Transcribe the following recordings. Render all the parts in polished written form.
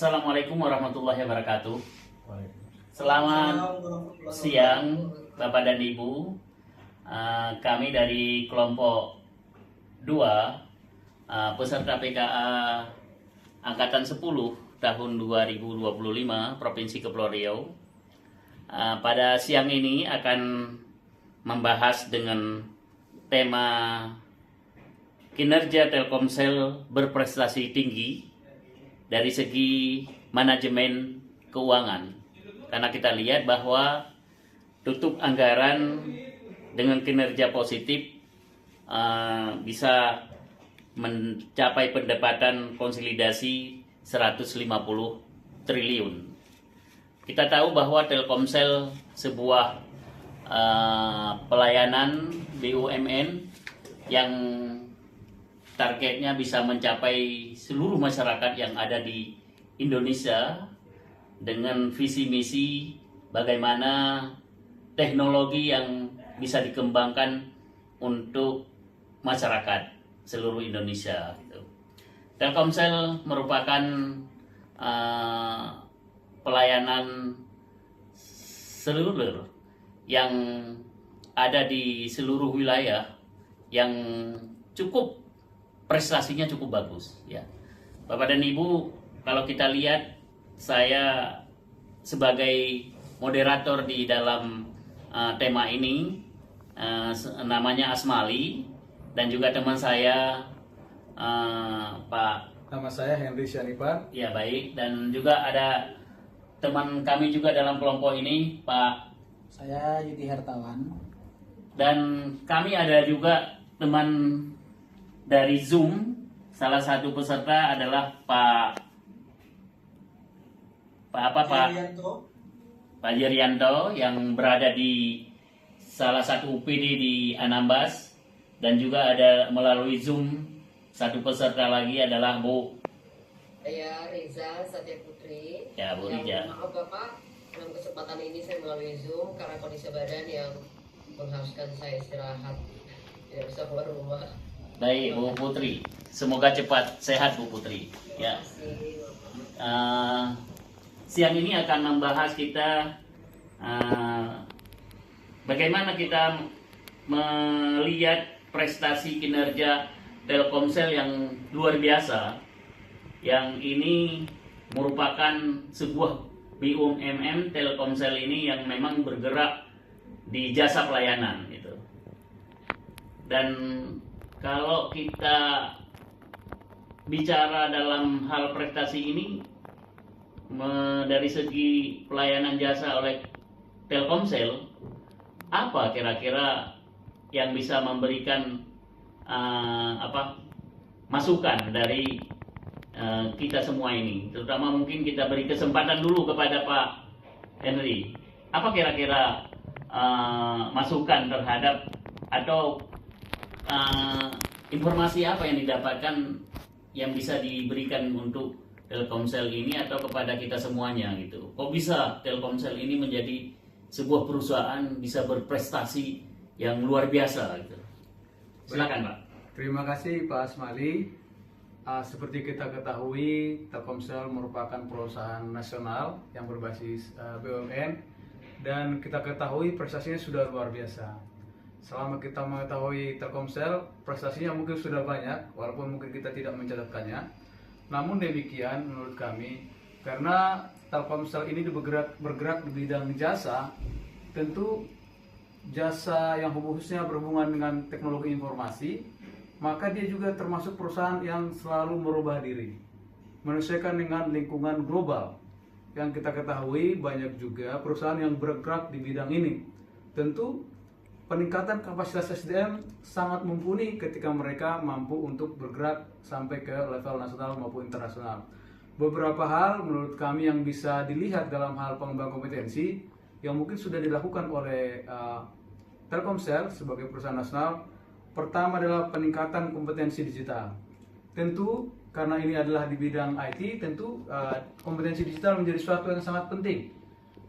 Assalamualaikum warahmatullahi wabarakatuh. Selamat siang Bapak dan Ibu. Kami dari kelompok 2 peserta PKA Angkatan 10 tahun 2025 Provinsi Kepulauan Riau. Pada siang ini akan membahas dengan tema kinerja Telkomsel berprestasi tinggi dari segi manajemen keuangan, karena kita lihat bahwa tutup anggaran dengan kinerja positif bisa mencapai pendapatan konsolidasi 150 triliun. Kita tahu bahwa Telkomsel sebuah pelayanan BUMN yang targetnya bisa mencapai seluruh masyarakat yang ada di Indonesia dengan visi misi bagaimana teknologi yang bisa dikembangkan untuk masyarakat seluruh Indonesia. Telkomsel merupakan pelayanan seluler yang ada di seluruh wilayah yang prestasinya cukup bagus, ya. Bapak dan Ibu, kalau kita lihat, saya sebagai moderator di dalam tema ini, namanya Asmali, dan juga teman saya Pak. Nama saya Henry Syanipan. Ya, baik. Dan juga ada teman kami juga dalam kelompok ini, Pak. Saya Yudi Hertawan. Dan kami ada juga teman dari Zoom. Salah satu peserta adalah Pak Jerianto yang berada di salah satu UPD di Anambas, dan juga ada melalui Zoom satu peserta lagi adalah Bu. Saya Riza Satya Putri. Ya, Bu Riza. Maaf Bapak, dalam kesempatan ini saya melalui Zoom karena kondisi badan yang mengharuskan saya istirahat, tidak bisa keluar rumah. Baik, Bu Putri. Semoga cepat sehat, Bu Putri. Ya. Siang ini akan membahas kita bagaimana kita melihat prestasi kinerja Telkomsel yang luar biasa, yang ini merupakan sebuah BUMN. Telkomsel ini yang memang bergerak di jasa pelayanan gitu. Dan kalau kita bicara dalam hal prestasi ini, dari segi pelayanan jasa oleh Telkomsel, apa kira-kira yang bisa memberikan masukan dari kita semua ini? Terutama mungkin kita beri kesempatan dulu kepada Pak Henry. Apa kira-kira masukan terhadap atau informasi apa yang didapatkan yang bisa diberikan untuk Telkomsel ini atau kepada kita semuanya gitu? Kok bisa Telkomsel ini menjadi sebuah perusahaan bisa berprestasi yang luar biasa gitu? Silakan, Pak. Terima kasih Pak Asmali. Seperti kita ketahui, Telkomsel merupakan perusahaan nasional yang berbasis BUMN, dan kita ketahui prestasinya sudah luar biasa. Selama kita mengetahui Telkomsel, prestasinya mungkin sudah banyak, walaupun mungkin kita tidak mencatatkannya. Namun demikian menurut kami, karena Telkomsel ini bergerak di bidang jasa, tentu jasa yang khususnya berhubungan dengan teknologi informasi, maka dia juga termasuk perusahaan yang selalu merubah diri, menyesuaikan dengan lingkungan global. Yang kita ketahui banyak juga perusahaan yang bergerak di bidang ini. Tentu peningkatan kapasitas SDM sangat mumpuni ketika mereka mampu untuk bergerak sampai ke level nasional maupun internasional. Beberapa hal menurut kami yang bisa dilihat dalam hal pengembangan kompetensi yang mungkin sudah dilakukan oleh Telkomsel sebagai perusahaan nasional. Pertama adalah peningkatan kompetensi digital. Tentu karena ini adalah di bidang IT, tentu kompetensi digital menjadi sesuatu yang sangat penting.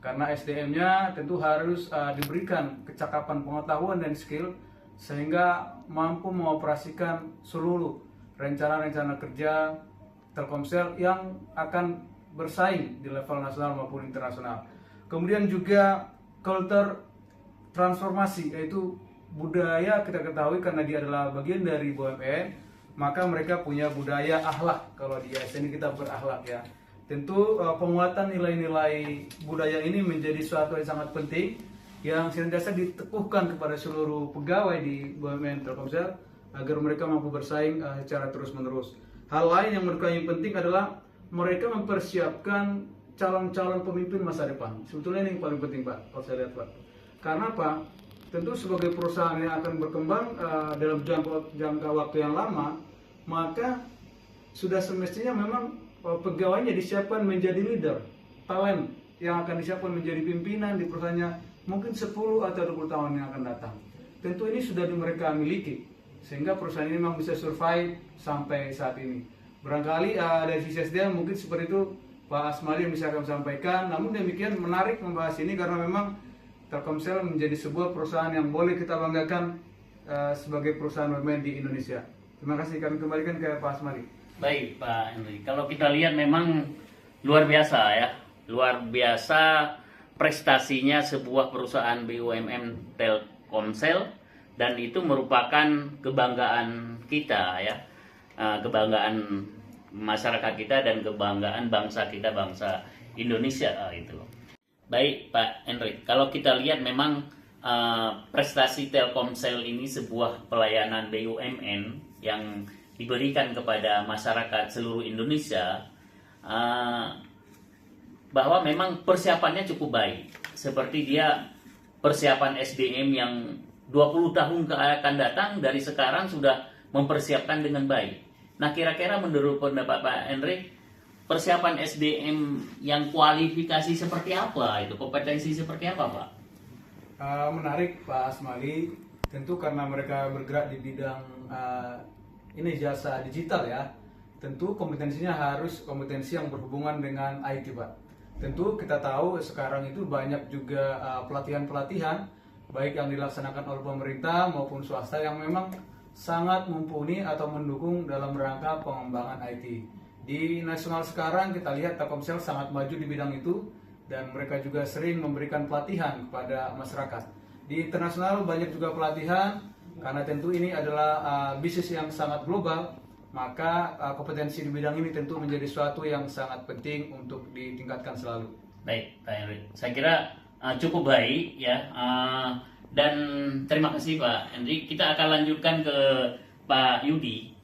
Karena SDM-nya tentu harus diberikan kecakapan pengetahuan dan skill sehingga mampu mengoperasikan seluruh rencana-rencana kerja Telkomsel yang akan bersaing di level nasional maupun internasional. Kemudian juga culture transformasi, yaitu budaya kita ketahui karena dia adalah bagian dari BUMN, maka mereka punya budaya akhlak. Kalau di ASN ini kita berakhlak ya. Tentu penguatan nilai-nilai budaya ini menjadi suatu yang sangat penting yang senantiasa diteguhkan kepada seluruh pegawai di BUMN Telkomsel agar mereka mampu bersaing secara terus-menerus. Hal lain yang menurut kami penting adalah mereka mempersiapkan calon-calon pemimpin masa depan. Sebetulnya ini yang paling penting Pak, kalau saya lihat Pak. Karena apa? Tentu sebagai perusahaan yang akan berkembang dalam jangka waktu yang lama, maka sudah semestinya memang pegawainya disiapkan menjadi leader, talent yang akan disiapkan menjadi pimpinan di perusahaannya mungkin 10 atau 20 tahun yang akan datang. Tentu ini sudah mereka miliki, sehingga perusahaan ini memang bisa survive sampai saat ini. Barangkali dari sisi SDM mungkin seperti itu Pak Asmali yang bisa kami sampaikan. Namun demikian menarik membahas ini karena memang Telkomsel menjadi sebuah perusahaan yang boleh kita banggakan sebagai perusahaan BUMN di Indonesia. Terima kasih, kami kembalikan ke Pak Asmali. Baik Pak Henry, kalau kita lihat memang luar biasa ya, luar biasa prestasinya sebuah perusahaan BUMN Telkomsel, dan itu merupakan kebanggaan kita ya, kebanggaan masyarakat kita dan kebanggaan bangsa kita, bangsa Indonesia itu. Baik Pak Henry, kalau kita lihat memang prestasi Telkomsel ini sebuah pelayanan BUMN yang diberikan kepada masyarakat seluruh Indonesia, bahwa memang persiapannya cukup baik. Seperti dia persiapan SDM yang 20 tahun akan datang dari sekarang sudah mempersiapkan dengan baik. Nah, kira-kira menurut pendapat Pak Henry, persiapan SDM yang kualifikasi seperti apa itu? Kompetensi seperti apa, Pak? Menarik Pak Asmali, tentu karena mereka bergerak di bidang ini jasa digital ya. Tentu kompetensinya harus kompetensi yang berhubungan dengan IT Pak. Tentu kita tahu sekarang itu banyak juga pelatihan-pelatihan baik yang dilaksanakan oleh pemerintah maupun swasta yang memang sangat mumpuni atau mendukung dalam rangka pengembangan IT. Di nasional sekarang kita lihat Telkomsel sangat maju di bidang itu dan mereka juga sering memberikan pelatihan kepada masyarakat. Di internasional banyak juga pelatihan karena tentu ini adalah bisnis yang sangat global, maka kompetensi di bidang ini tentu menjadi suatu yang sangat penting untuk ditingkatkan selalu. Baik, Pak Henry. Saya kira cukup baik ya. Dan terima kasih Pak Henry. Kita akan lanjutkan ke Pak Yudi.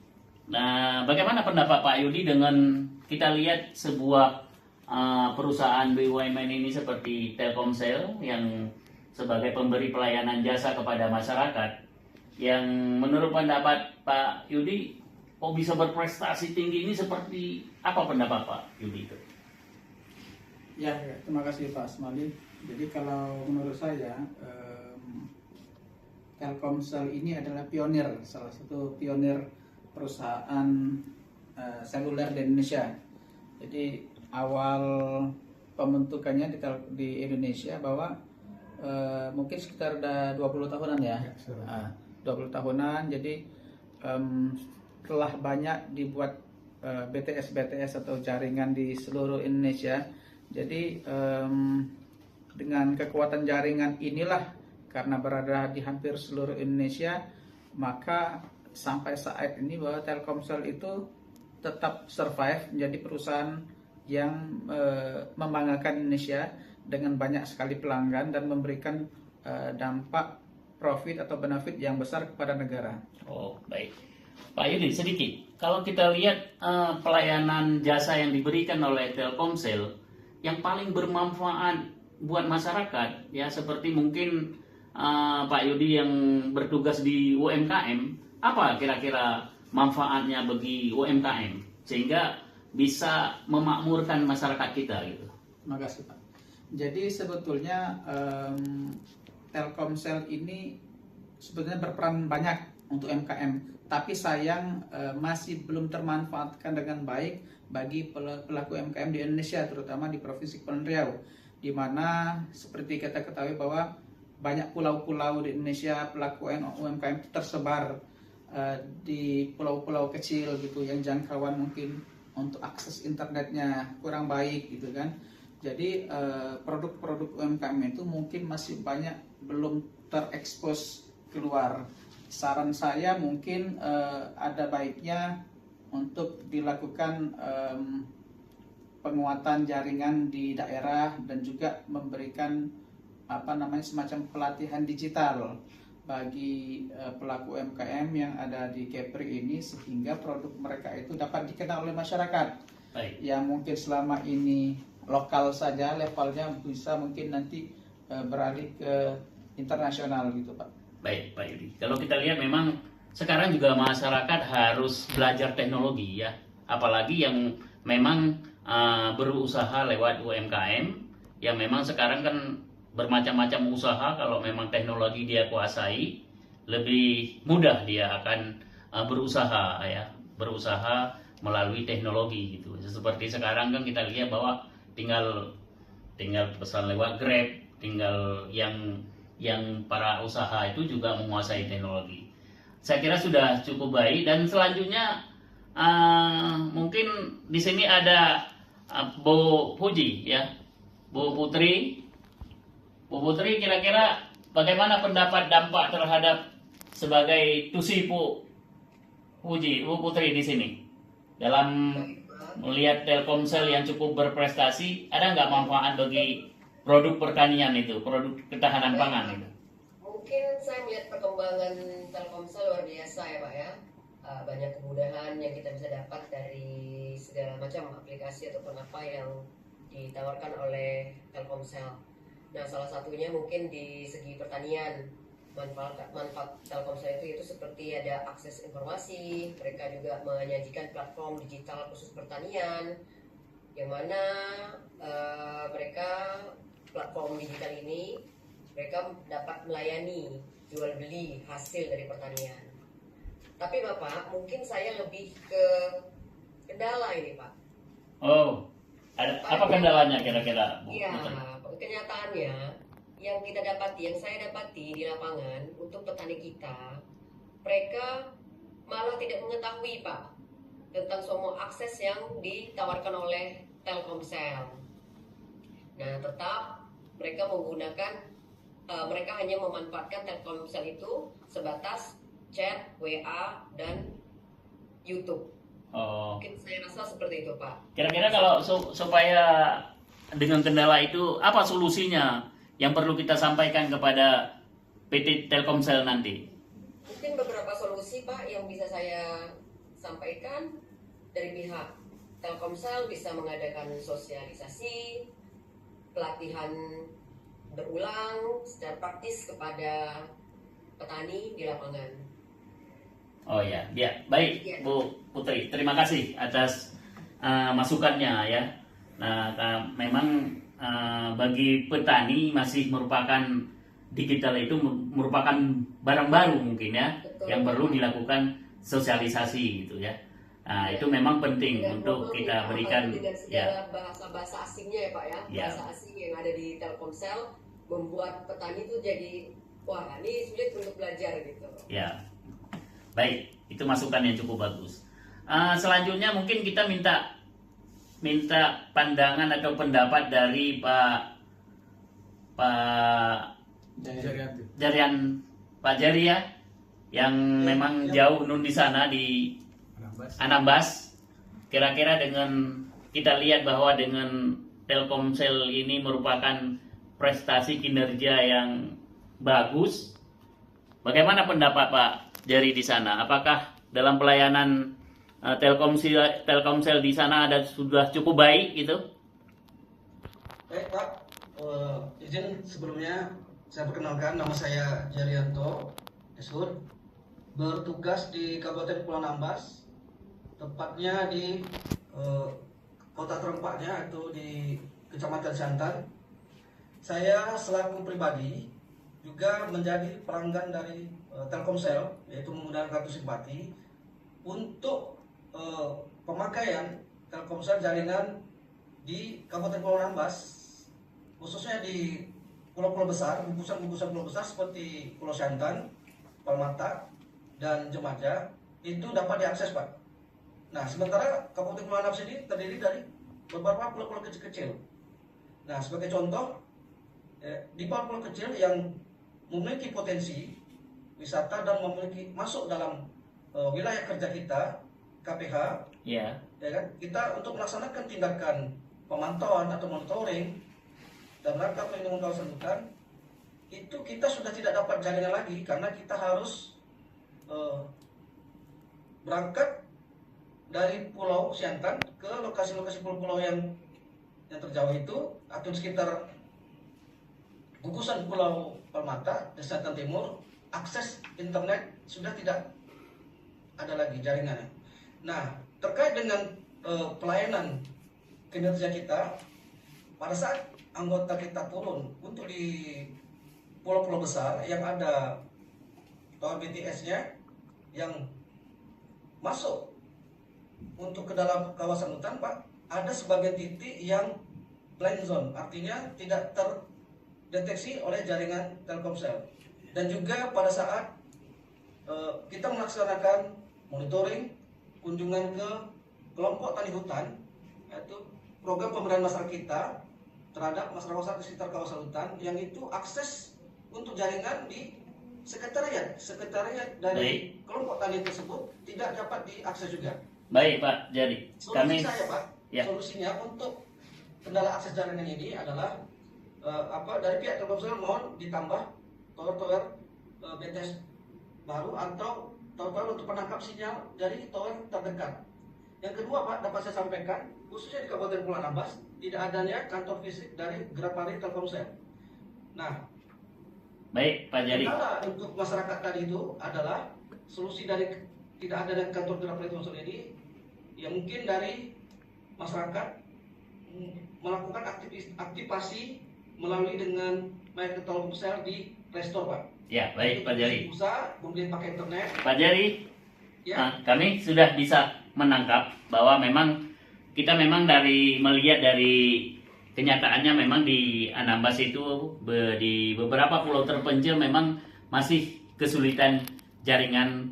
Nah, bagaimana pendapat Pak Yudi dengan kita lihat sebuah perusahaan BUMN ini seperti Telkomsel yang sebagai pemberi pelayanan jasa kepada masyarakat, yang menurut pendapat Pak Yudi kok bisa berprestasi tinggi ini, seperti apa pendapat Pak Yudi itu? Ya, terima kasih Pak Asmali. Jadi kalau menurut saya Telkomsel ini adalah pionir, salah satu pionir perusahaan seluler di Indonesia. Jadi awal pembentukannya di Indonesia bahwa mungkin sekitar udah 20 tahunan ya. 20 tahunan, jadi telah banyak dibuat BTS atau jaringan di seluruh Indonesia. Jadi dengan kekuatan jaringan inilah, karena berada di hampir seluruh Indonesia, maka sampai saat ini bahwa Telkomsel itu tetap survive menjadi perusahaan yang membanggakan Indonesia dengan banyak sekali pelanggan dan memberikan dampak profit atau benefit yang besar kepada negara. Oh, baik. Pak Yudi, sedikit. Kalau kita lihat pelayanan jasa yang diberikan oleh Telkomsel yang paling bermanfaat buat masyarakat, ya seperti mungkin Pak Yudi yang bertugas di UMKM, apa kira-kira manfaatnya bagi UMKM sehingga bisa memakmurkan masyarakat kita gitu? Terima kasih Pak. Jadi sebetulnya Telkomsel ini sebetulnya berperan banyak untuk UMKM, tapi sayang masih belum termanfaatkan dengan baik bagi pelaku UMKM di Indonesia, terutama di Provinsi Kepulauan Riau, di mana seperti kita ketahui bahwa banyak pulau-pulau di Indonesia, pelaku UMKM tersebar di pulau-pulau kecil gitu yang jangkauan mungkin untuk akses internetnya kurang baik gitu kan. Jadi produk-produk UMKM itu mungkin masih banyak belum terekspos keluar. Saran saya mungkin ada baiknya untuk dilakukan penguatan jaringan di daerah dan juga memberikan semacam pelatihan digital bagi pelaku UMKM yang ada di Kepri ini, sehingga produk mereka itu dapat dikenal oleh masyarakat. Baik. Yang mungkin selama ini lokal saja levelnya, bisa mungkin nanti beralih ke internasional gitu Pak. Baik, Pak Yudi. Kalau kita lihat memang sekarang juga masyarakat harus belajar teknologi ya, apalagi yang memang berusaha lewat UMKM, yang memang sekarang kan bermacam-macam usaha. Kalau memang teknologi dia kuasai, lebih mudah dia akan berusaha ya, berusaha melalui teknologi gitu. Seperti sekarang kan kita lihat bahwa tinggal pesan lewat Grab, tinggal yang para usaha itu juga menguasai teknologi. Saya kira sudah cukup baik. Dan selanjutnya mungkin di sini ada Bu Puji ya, Bu Putri. Bu Putri, kira-kira bagaimana pendapat dampak terhadap sebagai tusi Bu Puji, Bu Putri di sini dalam melihat Telkomsel yang cukup berprestasi, ada nggak manfaat bagi produk pertanian itu, produk ketahanan pangan itu? Mungkin saya melihat perkembangan Telkomsel luar biasa ya Pak ya. Banyak kemudahan yang kita bisa dapat dari segala macam aplikasi ataupun apa yang ditawarkan oleh Telkomsel. Nah, salah satunya mungkin di segi pertanian. Manfaat Telkomsel itu seperti ada akses informasi. Mereka juga menyajikan platform digital khusus pertanian, yang mana mereka platform digital ini mereka dapat melayani jual beli hasil dari pertanian. Tapi Bapak, mungkin saya lebih ke kendala ini Pak. Oh, apa kendalanya kira-kira Bu Iya, Putri? kenyataannya yang kita dapati, yang saya dapati di lapangan untuk petani kita, mereka malah tidak mengetahui Pak tentang semua akses yang ditawarkan oleh Telkomsel. Nah, tetap mereka mereka hanya memanfaatkan Telkomsel itu sebatas chat, WA, dan YouTube. Oh, Mungkin saya rasa seperti itu Pak. kira-kira kalau supaya dengan kendala itu apa solusinya yang perlu kita sampaikan kepada PT Telkomsel nanti? Mungkin beberapa solusi Pak yang bisa saya sampaikan. Dari pihak Telkomsel bisa mengadakan sosialisasi, pelatihan berulang secara praktis kepada petani di lapangan. Oh ya, baik Bu Putri, terima kasih atas masukannya ya. Nah, memang bagi petani masih merupakan digital itu merupakan barang baru mungkin ya. Betul. Yang perlu dilakukan sosialisasi gitu ya. Nah, itu memang penting Dan untuk kita berikan dengan ya. segala bahasa-bahasa asingnya ya Pak ya. Ya. Bahasa asing yang ada di Telkomsel membuat petani itu jadi wah ini sulit untuk belajar gitu. Ya. Baik, itu masukan yang cukup bagus. Selanjutnya mungkin kita minta pandangan atau pendapat dari Pak Jari ya, yang memang jauh nun di sana di Anambas. Kira-kira dengan kita lihat bahwa dengan Telkomsel ini merupakan prestasi kinerja yang bagus. Bagaimana pendapat Pak Jari di sana? Apakah dalam pelayanan Telkomsel di sana sudah cukup baik gitu? Baik Pak, izin sebelumnya saya perkenalkan, nama saya Jarianto Esur, bertugas di Kabupaten Pulau Anambas, tepatnya di kota terempatnya itu di Kecamatan Siantar. Saya selaku pribadi juga menjadi pelanggan dari Telkomsel, yaitu menggunakan kartu simpati untuk pemakaian Telkomsel jaringan di Kabupaten Pulau Anambas, khususnya di pulau-pulau besar, gugusan-gugusan pulau besar seperti Pulau Siantan, Palmata, dan Jemaja, itu dapat diakses Pak. Nah, sementara Kabupaten Kepulauan Nambas ini terdiri dari beberapa pulau-pulau kecil-kecil. Nah, sebagai contoh, di pulau-pulau kecil yang memiliki potensi wisata dan memiliki masuk dalam wilayah kerja kita, KPH, Ya. ya kan, kita untuk melaksanakan tindakan pemantauan atau monitoring dan rangka pelindungan kawasan hutan, itu kita sudah tidak dapat jaringan lagi karena kita harus berangkat dari Pulau Siantan ke lokasi-lokasi pulau-pulau yang terjauh itu atau sekitar gugusan Pulau Permata, Siantan Timur, akses internet sudah tidak ada lagi jaringannya. Nah, terkait dengan pelayanan kinerja kita, pada saat anggota kita turun untuk di pulau-pulau besar yang ada tower BTS-nya yang masuk untuk ke dalam kawasan hutan, Pak, ada sebagian titik yang blind zone, artinya tidak terdeteksi oleh jaringan Telkomsel. Dan juga pada saat kita melaksanakan monitoring kunjungan ke kelompok tani hutan, yaitu program pemberdayaan masyarakat kita terhadap masyarakat di sekitar kawasan hutan, yang itu akses untuk jaringan di sekretariat dari kelompok tani tersebut tidak dapat diakses juga. Baik Pak, jadi Solusi saya, Pak, ya. solusinya untuk kendala akses jaringan ini adalah dari pihak Telkomsel mohon ditambah tower-tower BTS baru atau tower-tower untuk penangkap sinyal dari tower terdekat. Yang kedua, Pak, dapat saya sampaikan, khususnya di Kabupaten Kepulauan Nambas, tidak adanya kantor fisik dari Grapari Telkomsel. Nah, Baik Pak Jadi. kendala untuk masyarakat tadi itu adalah solusi dari tidak adanya kantor Grapari Telkomsel ini, yang mungkin dari masyarakat melakukan aktivasi melalui dengan My Telkomsel di Playstore, Pak. Ya, baik Pak Jari. Usaha membeli pakai internet. Pak Jari, Ya. kami sudah bisa menangkap bahwa memang kita memang melihat dari kenyataannya memang di Anambas itu di beberapa pulau terpencil memang masih kesulitan jaringan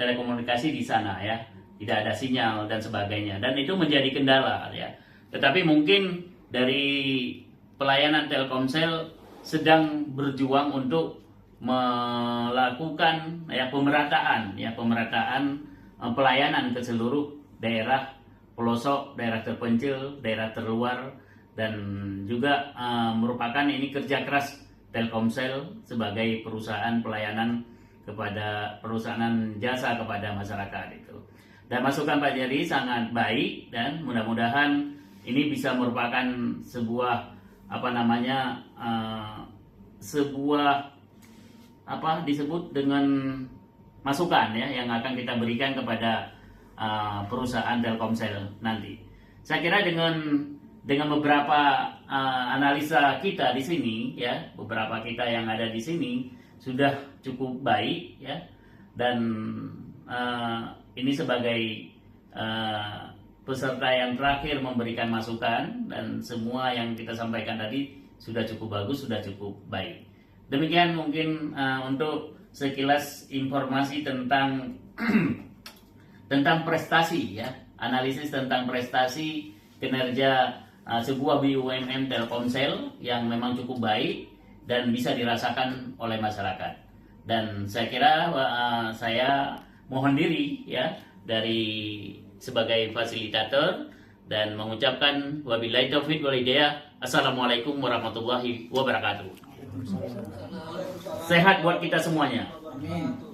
telekomunikasi di sana ya, tidak ada sinyal dan sebagainya, dan itu menjadi kendala ya. Tetapi mungkin dari pelayanan Telkomsel sedang berjuang untuk melakukan pemerataan pelayanan ke seluruh daerah pelosok, daerah terpencil, daerah terluar, dan juga merupakan ini kerja keras Telkomsel sebagai perusahaan pelayanan kepada perusahaan jasa kepada masyarakat itu. Dan masukan Pak Jari sangat baik, dan mudah-mudahan ini bisa merupakan sebuah disebut dengan masukan ya yang akan kita berikan kepada perusahaan Telkomsel nanti. Saya kira dengan beberapa analisa kita di sini ya, beberapa kita yang ada di sini sudah cukup baik ya, dan ini sebagai peserta yang terakhir memberikan masukan, dan semua yang kita sampaikan tadi sudah cukup bagus, sudah cukup baik. Demikian mungkin untuk sekilas informasi tentang tentang prestasi ya, analisis tentang prestasi kinerja sebuah BUMN Telkomsel yang memang cukup baik dan bisa dirasakan oleh masyarakat. Dan saya kira saya mohon diri ya dari sebagai fasilitator dan mengucapkan wabillahi taufiq wal hidayah. Assalamualaikum warahmatullahi wabarakatuh. Sehat buat kita semuanya. Amin.